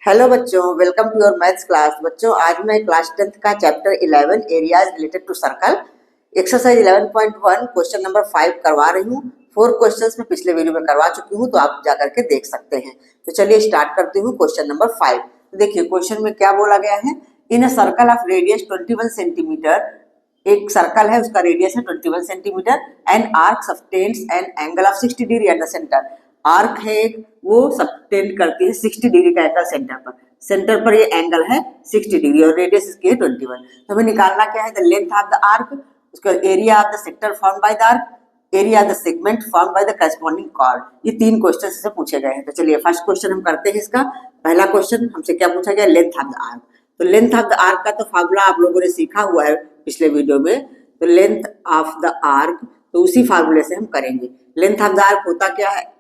Hello बच्चों, welcome to your maths class. बच्चों, आज मैं क्लास 10th का chapter 11 areas related to circle exercise 11.1 question number 5 करवा रही हूँ। 4 क्वेश्चंस में पिछले वीडियो में करवा चुकी हूँ, तो आप जाकर के देख सकते हैं। तो चलिए स्टार्ट करती हूँ क्वेश्चन नंबर 5। देखिए क्वेश्चन में क्या बोला गया है। In a circle of radius 21 centimetre, एक सर्कल है उसका रेडियस है 21 centimetre and arc subtends an angle of 60 degree at the centre. Arc है एक, वो सस्टेन करती है 60 डिग्री का एंगल सेंटर पर ये एंगल है 60 डिग्री और रेडियस इसकी है 21। तो हमें निकालना क्या है, the length of the arc, उसका area of the sector form by the arc, area of the segment form by the corresponding chord. ये 3 क्वेश्चन से पूछे गए हैं। तो चलिए फर्स्ट क्वेश्चन हम करते हैं। इसका पहला क्वेश्चन हमसे क्या पूछा गया, लेंथ ऑफ द आर्क। तो लेंथ ऑफ द आर्क का तो फार्मूला आप लोगों ने सीखा हुआ है पिछले वीडियो में। तो लेंथ ऑफ द आर्क तो उसी फार्मूले से हम करेंगे। लेंथ ऑफ द आर्क होता क्या है,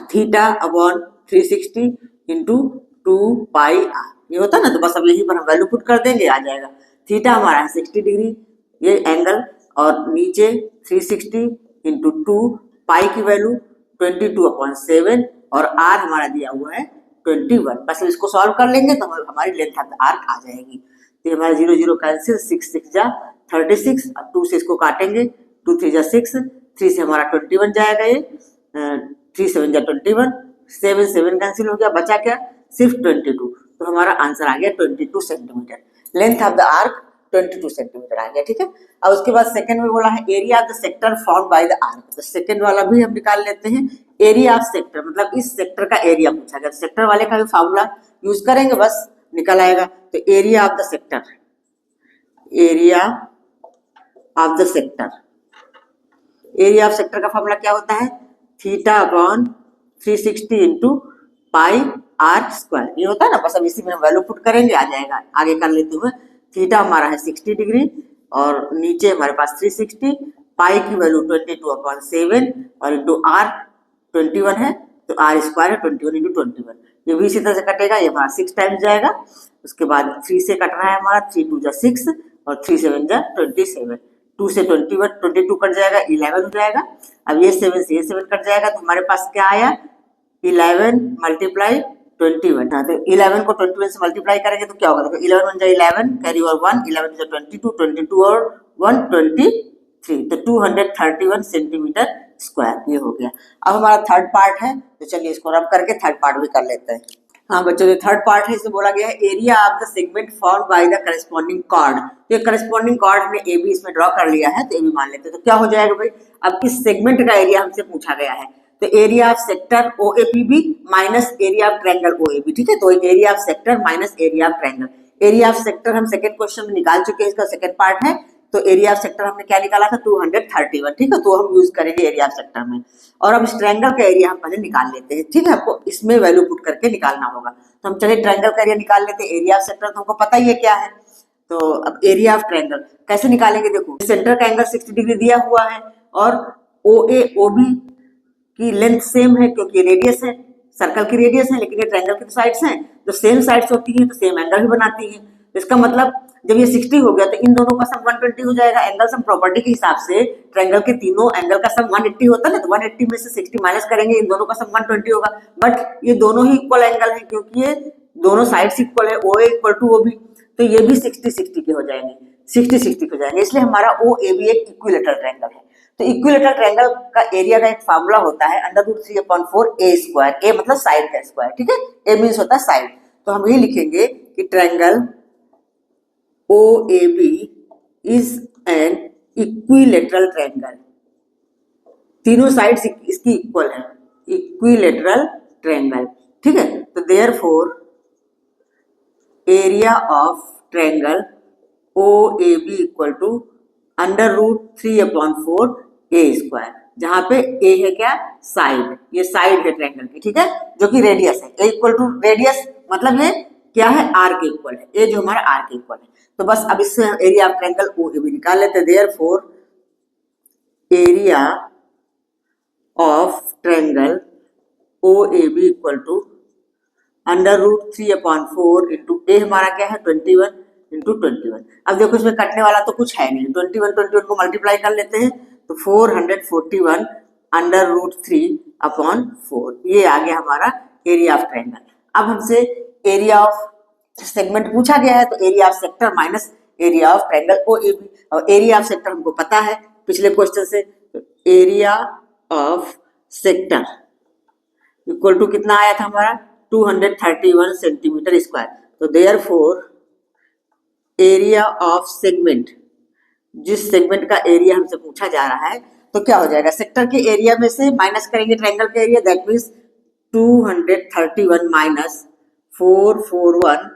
theta upon 360 into 2 pi r, ये होता ना। तो बस अब यहीं पर हम वैल्यू पुट कर देंगे, आ जाएगा। थीटा हमारा है 60 डिग्री ये एंगल, और नीचे 360 इंटू 2 पाई की वैल्यू 22/7 और आर हमारा दिया हुआ है 21। बस इसको सॉल्व कर लेंगे तो हमारी लेंथ ऑफ द आर्क आ जाएगी। तो हमारा 0 0 कैंसिल, 6 6 जा 36, 2 से इसको काटेंगे, 2 3 जा 6, 3 से हमारा 21 जाएगा, ये 3 7 जा 21, 7 7 कैंसिल हो गया, बचा क्या, सिर्फ 22। तो हमारा आंसर आ गया 22 centimetre. Length of the arc 22 centimetre आ गया, ठीक है। अब उसके बाद सेकंड में बोला है area of the sector form by the arc. तो सेकंड वाला भी हम निकाल लेते हैं। एरिया ऑफ सेक्टर मतलब इस सेक्टर का एरिया पूछा गया, सेक्टर वाले का भी फार्मूला यूज करेंगे, बस निकल आएगा। तो area of the sector, area of the sector, area of sector का फार्मूला क्या होता है, theta upon 360 into pi r square, ये होता है ना। बस अब इसी में हम वैल्यू पुट करेंगे, आ जाएगा। आगे कर लेते हुए, थीटा हमारा है 60 डिग्री और नीचे हमारे पास 360, पाई की वैल्यू 22/7 और इंटू आर 21 है, तो आर स्क्वायर है 21 इंटू 21। ये भी इसी तरह से कटेगा, ये हमारा 6 टाइम्स जाएगा। उसके बाद 3 से कट रहा है हमारा, 3 2 जा 6 और 3 7 जा 27, 2 से 21 22 कट जाएगा, 11 हो जाएगा। अब ये 7 से ये 7 कट जाएगा, तो हमारे पास क्या आया, 11 मल्टीप्लाई 21। हाँ, तो 11 को 21 से मल्टीप्लाई करेंगे तो क्या होगा, देखो 11 1 जा 11, कैरी और 1, 11 जा 22, 22 और 1 23, तो 231 सेंटीमीटर स्क्वायर ये हो गया। अब हमारा थर्ड पार्ट है, तो चलिए इसको रब करके थर्ड पार्ट भी कर लेते हैं। हाँ बच्चों, जो थर्ड पार्ट है इसमें बोला गया है area of the segment form by the corresponding chord. तो ये करस्पॉन्डिंग कॉर्ड हमने ए बी इसमें ड्रॉ कर लिया है, तो ए बी मान लेते हैं। तो क्या हो जाएगा भाई, अब इस सेगमेंट का एरिया हमसे पूछा गया है, तो area of sector O A P B minus area of triangle O A B, ठीक है। तो area of sector minus area of triangle, area of sector हम सेकंड क्वेश्चन में निकाल चुके हैं, इसका सेकंड पार्ट है। तो एरिया ऑफ सेक्टर हमने क्या निकाला था, 231, ठीक है। तो हम यूज करेंगे एरिया ऑफ सेक्टर में। और अब इस ट्रायंगल का एरिया हम पहले निकाल लेते हैं, ठीक है। आपको इसमें वैल्यू पुट करके निकालना होगा। तो हम चलिए ट्रायंगल का एरिया निकाल लेते हैं। एरिया ऑफ सेक्टर तो हमको पता ही है क्या है। तो अब एरिया ऑफ ट्रायंगल कैसे निकालेंगे, देखो सेंटर का एंगल 60 डिग्री दिया हुआ है और ओ ए ओ बी की लेंथ सेम है, क्योंकि रेडियस है, सर्कल की रेडियस है, लेकिन ये ट्रायंगल की साइड्स हैं, तो सेम साइड्स होती हैं तो सेम एंगल भी बनाती है। तो इसका मतलब जब ये 60 हो गया तो इन दोनों का सम 120 हो जाएगा। एंगल सम प्रॉपर्टी के हिसाब से ट्रायंगल के तीनों एंगल का सम 180 होता है ना, तो 180 में से 60 माइनस करेंगे, इन दोनों का सम 120 होगा। बट ये दोनों ही इक्वल एंगल है, क्योंकि ये दोनों साइड्स इक्वल है, ओ ए इक्वल टू ओ बी, तो ये भी 60 60 के हो जाएंगे, 60 60 के हो जाएंगे। इसलिए हमारा ओ ए बी एक इक्विलेटरल ट्रायंगल है। तो इक्विलेटरल ट्रायंगल का एरिया का एक फार्मूला होता है √3/4 ए स्क्वायर, ए मतलब साइड का स्क्वायर, ठीक है। ए मींस होता है साइड। तो हम ये लिखेंगे कि triangle OAB is an equilateral triangle, तीनों साइड्स इसकी इक्वल है, इक्विलेटरल ट्रायंगल, ठीक है। तो therefore area of triangle OAB equal to √3/4 a square, जहां पे ए है क्या, साइड, ये साइड है ट्रायंगल की, ठीक है, जो कि रेडियस है। ए इक्वल टू रेडियस मतलब ये क्या है, आर के इक्वल है, ए जो हमारा आर के इक्वल है। तो बस अब इससे एरिया ऑफ ट्रायंगल OAB निकाल लेते हैं। Therefore area of triangle OAB equal to √3/4 into A हमारा क्या है 21 इंटू 21। अब देखो इसमें कटने वाला तो कुछ है नहीं, 21 को मल्टीप्लाई कर लेते हैं, तो 441 √3/4, ये आ गया हमारा एरिया ऑफ ट्रायंगल। अब हमसे एरिया ऑफ सेगमेंट पूछा गया है, तो area of sector minus area of triangle OAB, और एरिया ऑफ सेक्टर हमको पता है पिछले क्वेश्चन से, तो area of sector equal to कितना आया था हमारा 231 सेंटीमीटर स्क्वायर। तो देयरफॉर एरिया ऑफ सेगमेंट, जिस सेगमेंट का एरिया हमसे पूछा जा रहा है, तो क्या हो जाएगा, सेक्टर के एरिया में से माइनस करेंगे ट्रायंगल का area, that means 231 minus 441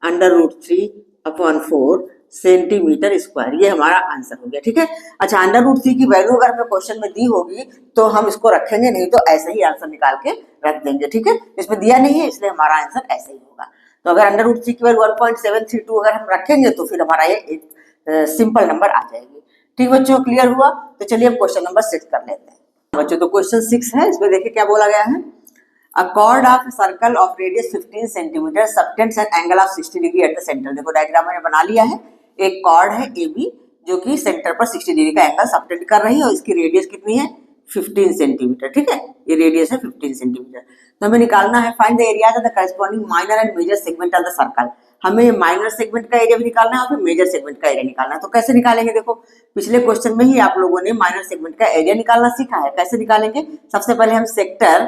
√3/4 centimetre square, ये हमारा आंसर हो गया। ठीक है, अच्छा √3 की वैल्यू अगर हमें क्वेश्चन में दी होगी तो हम इसको रखेंगे, नहीं तो ऐसे ही आंसर निकाल के रख देंगे। ठीक है, इसमें दिया नहीं है इसलिए हमारा आंसर ऐसे ही होगा। तो अगर √3 की वैल्यू 1.732 अगर हम रखेंगे तो फिर हमारा ये एक सिंपल नंबर आ जाएगी। ठीक बच्चों, क्लियर हुआ? तो चलिए हम क्वेश्चन नंबर 6 कर लेते हैं बच्चों। तो क्वेश्चन 6 है, इसमें देखिए क्या बोला गया है। A chord of circle of radius 15 cm subtends an angle of 60 degree at the center। देखो डायग्राम मैंने बना लिया है, एक कॉर्ड है AB जो कि सेंटर पर 60 डिग्री का एंगल सबटेंड कर रही है और इसकी रेडियस कितनी है 15 सेंटीमीटर। ठीक है, ये रेडियस है 15 सेंटीमीटर। तो हमें निकालना है find the area of the corresponding minor and major segment of the circle. हमें माइनर सेगमेंट का एरिया भी निकालना है और फिर मेजर सेगमेंट का एरिया निकालना है। तो कैसे निकालेंगे, देखो पिछले क्वेश्चन में ही आप लोगों ने माइनर सेगमेंट का एरिया निकालना सीखा है। कैसे निकालेंगे, सबसे पहले हम सेक्टर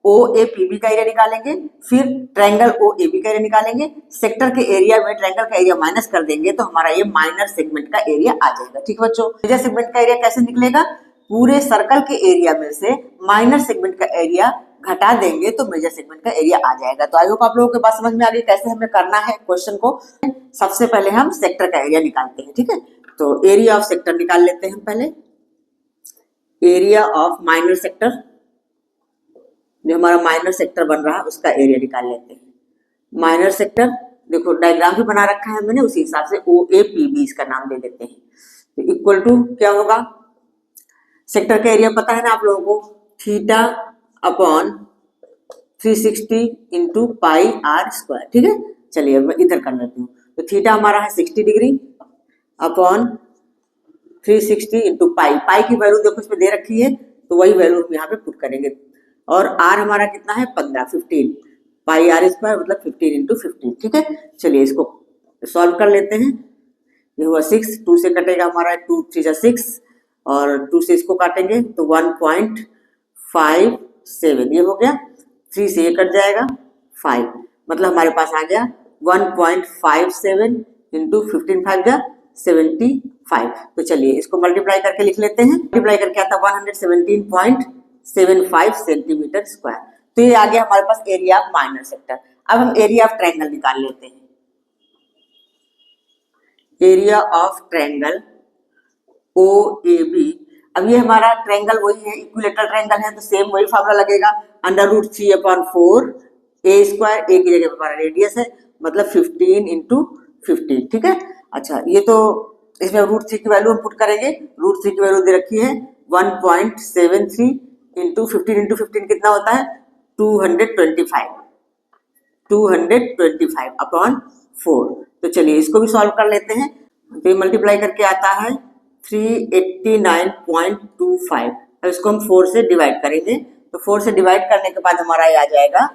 OAPB का एरिया निकालेंगे, फिर ट्रायंगल OAB का एरिया निकालेंगे, सेक्टर के एरिया में ट्रायंगल का एरिया माइनस कर देंगे तो हमारा ये माइनर सेगमेंट का एरिया आ जाएगा। ठीक बच्चों, मेजर सेगमेंट का एरिया कैसे निकलेगा, पूरे सर्कल के एरिया में से माइनर सेगमेंट का एरिया घटा देंगे तो मेजर सेगमेंट का एरिया आ जाएगा। तो आई होप आप लोगों के पास समझ में आ गई कैसे हमें करना है क्वेश्चन को। सबसे पहले हम सेक्टर का एरिया निकालते हैं। ठीक है, तो एरिया ऑफ सेक्टर निकाल लेते हैं पहले। एरिया ऑफ माइनर सेक्टर, जो हमारा माइनर सेक्टर बन रहा है उसका एरिया निकाल लेते हैं। माइनर सेक्टर देखो डायग्राम भी बना रखा है मैंने, उसी हिसाब से OAPB इसका नाम दे देते हैं। तो इक्वल टू क्या होगा, सेक्टर का एरिया पता है ना आप लोगों को, θ/360 इंटू πr²। ठीक है, चलिए मैं इधर कर लेती हूँ। तो थीटा हमारा है 60 डिग्री अपॉन 360 इंटू पाई की वैल्यू देखो इसमें दे रखी है, तो वही वैल्यू हम यहाँ पे पुट करेंगे। और r हमारा कितना है 15 πr² मतलब 15 इंटू 15। ठीक है, चलिए इसको सॉल्व कर लेते हैं। ये हुआ 6, 2 से कटेगा हमारा 2 3 जा 6 और 2 से इसको काटेंगे तो 1.57 ये हो गया, 3 से ये कट जाएगा 5 मतलब हमारे पास आ गया 1.57 इंटू 15 5 जा 75। तो चलिए इसको मल्टीप्लाई करके लिख लेते हैं। मल्टीप्लाई करके आता 117.75 सेंटीमीटर स्क्वायर। तो ये आ गया हमारे पास एरिया ऑफ माइनर सेक्टर। अब हम एरिया ऑफ ट्रायंगल निकाल लेते हैं। एरिया ऑफ ट्रायंगल OAB, अब ये हमारा ट्रायंगल वही है, इक्विलेटरल ट्रायंगल है, तो सेम वही फॉर्मूला लगेगा, √3/4 A², A की जगह हमारा रेडियस है मतलब 15 इंटू 15। ठीक है, अच्छा ये तो इसमें √3 की वैल्यू हम पुट करेंगे। √3 की वैल्यू दे रखी है 1.73 इंटू 15 कितना होता है 225 अपॉन 4। तो चलिए इसको भी सॉल्व कर लेते हैं। तो ये मल्टीप्लाई करके आता है 389.25। अब इसको हम 4 से डिवाइड करेंगे, तो 4 से डिवाइड करने के बाद हमारा ये आ जाएगा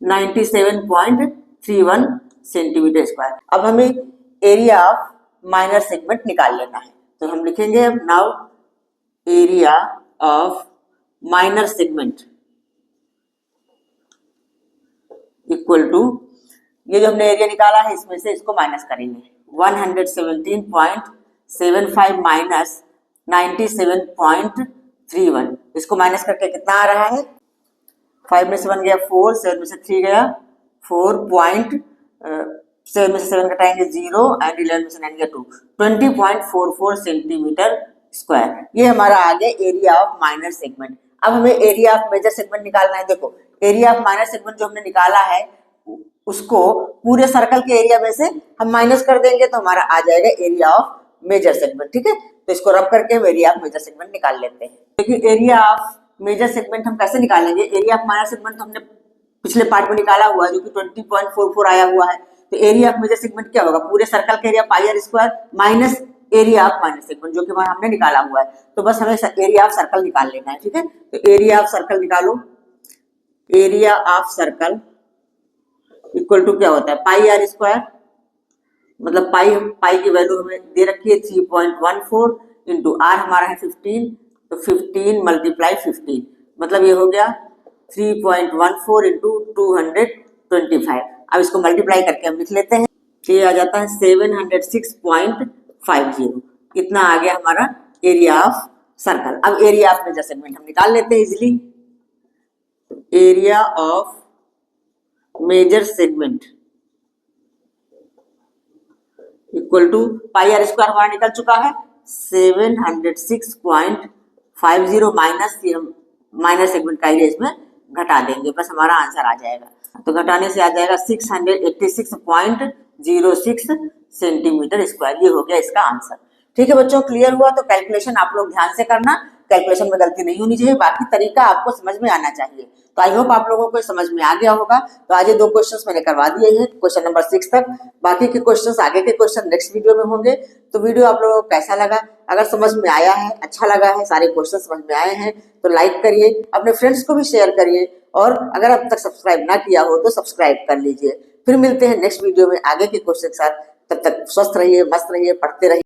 97.31 सेंटीमीटर स्क्वायर। अब हमें एरिया ऑफ माइनर सेगमेंट निकाल लेना है, तो हम लिखेंगे अब now area of minor segment equal to, ये जो हमने एरिया निकाला है इसमें से इसको माइनस करेंगे 117.75 माइनस 97.31, इसको माइनस करके कितना आ रहा है 5 में से 1 गया 4, 7 में से 3 गया 4 7 में से 7 घटाएंगे 0 एंड 11 में से 9 गया 2, 20.44 सेंटीमीटर स्क्वायर। ये हमारा आ गया एरिया ऑफ माइनर सेगमेंट। अब हमें एरिया ऑफ मेजर सेगमेंट निकालना है। देखो एरिया ऑफ माइनर सेगमेंट जो हमने निकाला है उसको पूरे सर्कल के एरिया में से हम माइनस कर देंगे तो हमारा आ जाएगा एरिया ऑफ मेजर सेगमेंट। ठीक है, तो इसको रब करके हम एरिया ऑफ मेजर सेगमेंट निकाल लेते हैं। देखिए एरिया ऑफ मेजर सेगमेंट हम कैसे निकालेंगे, एरिया ऑफ माइनर सेगमेंट तो हमने पिछले पार्ट में निकाला हुआ है जो कि 20.44 आया हुआ है। तो एरिया ऑफ मेजर सेगमेंट क्या होगा, पूरे सर्कल का area πr² minus area of minor segment जो कि हमने निकाला हुआ है। तो बस हमें एरिया ऑफ सर्कल निकाल लेना है। ठीक है, तो एरिया ऑफ सर्कल निकालो। Area of circle equal to क्या होता है पाई आर स्क्वायर, मतलब पाई की वैल्यू हमें दे रखी है 3.14 इंटू आर हमारा है 15, तो 15 मल्टीप्लाई 15 मतलब ये हो गया 3.14 इंटू 225। अब इसको मल्टीप्लाई करके हम लिख लेते हैं, तो ये आ जाता है 706.50। कितना आ गया हमारा एरिया ऑफ सर्कल। अब एरिया ऑफ मेजर सेगमेंट हम निकाल लेते हैं easily. Area of major segment equal to pi r square हमारा निकल चुका है 706.50 माइनस माइनर सेगमेंट का एरिया इसमें घटा देंगे, बस हमारा आंसर आ जाएगा। तो घटाने से आ जाएगा 686.06 सेंटीमीटर स्क्वायर। ये हो गया इसका आंसर। ठीक है बच्चों, क्लियर हुआ? तो कैलकुलेशन आप लोग ध्यान से करना, कैलकुलेशन में गलती नहीं होनी चाहिए, बाकी तरीका आपको समझ में आना चाहिए। तो आई होप आप लोगों को समझ में आ गया होगा। तो आज ये 2 क्वेश्चंस मैंने करवा दिए हैं, क्वेश्चन नंबर 6 तक। बाकी के क्वेश्चंस, आगे के क्वेश्चन नेक्स्ट वीडियो में होंगे। तो वीडियो आप लोगों को कैसा लगा? अगर समझ में आया है, अच्छा लगा है, सारे क्वेश्चन समझ में आए हैं, तो लाइक करिए, अपने फ्रेंड्स को भी शेयर करिए, और अगर अब तक सब्सक्राइब ना किया हो तो सब्सक्राइब कर लीजिए। फिर मिलते हैं नेक्स्ट वीडियो में आगे के क्वेश्चन के साथ। तब तक स्वस्थ रहिए, मस्त रहिए, पढ़ते रहिए।